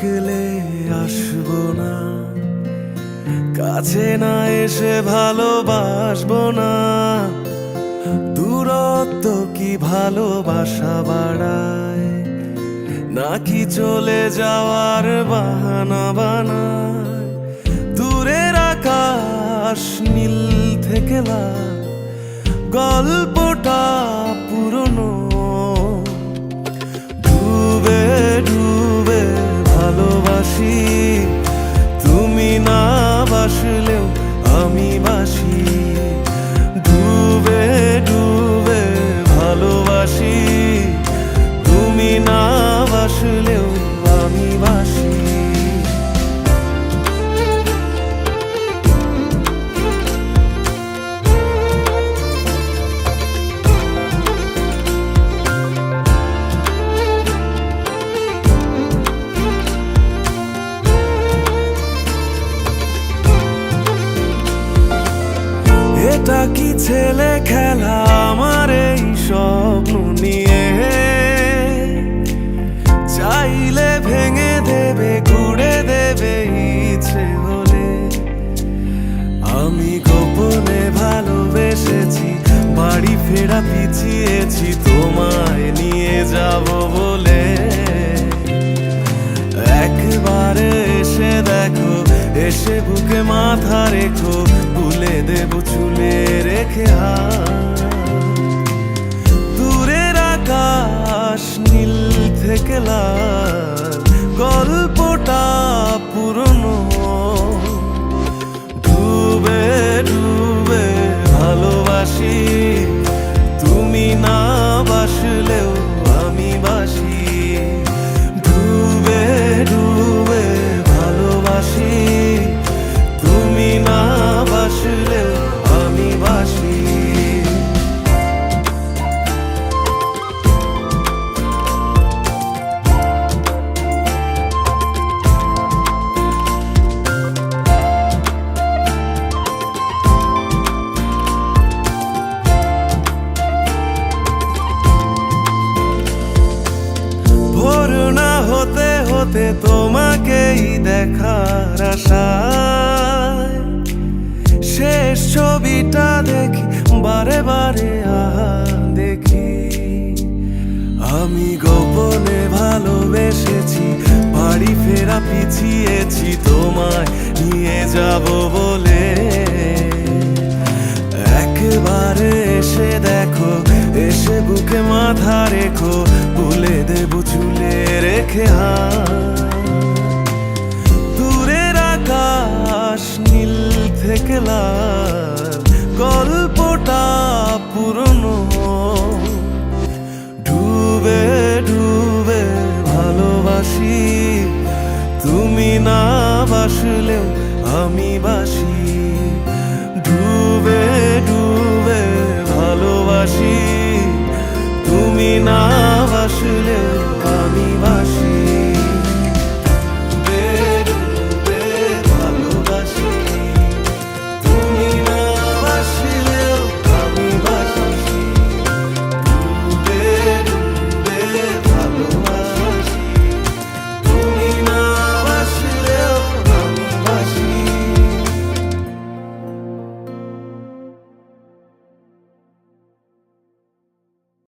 ডাকলে আসবো না, কাছে না এসে ভালোবাসবো না। দূরত্ব কি ভালোবাসা বাড়ায়, নাকি চলে যাওয়ার বাহানা বানায়? দূরের আকাশ নীল থেকে লাল, গল্পটা পুরনো। ডুবে ডুবে ভালোবাসি, তুমি না বাসলেও আমি বাসি। ডুবে ডুবে ভালোবাসি, তুমি না বাসলেও আমি বাসি। এটা কি ছেলে খেলা আমার এই স্বপ্ন নিয়ে? চাইলে ভেঙে দেবে, গুড়ে দেবে ইচ্ছে হলে। আমি গোপনে ভালোবেসেছি, বাড়ি ফেরা পিছিয়েছি তোমায় নিয়ে যাব বলে। একবারে এসে দেখো, এসে বুকে মাথা রেখো, ভুলে দেব চুলে রেখে হাত। দূরের আকাশ নীল থেকে লাল, গল্পটা পুরনো। ডুবে ডুবে ভালোবাসি, তুমি না বাসলেও আমি বাসি। ডুবে ডুবে ভালোবাসি, তুমি না বাসলেও আমি বাসি। ভোর না হতে হতে তোমাকেই দেখার আশায়, শেষ ছবিটা দেখি বারে বারে দেখি। আমি গোপনে ভালোবেসেছি, বাড়ি ফেরা পিছিয়েছি তোমায় নিয়ে যাব বলে। একবারে এসে দেখো, এসে বুকে মাথা রেখো, ভুলে দেব চুলে রেখে হাত। দূরের আকাশ নীল থেকে লাল,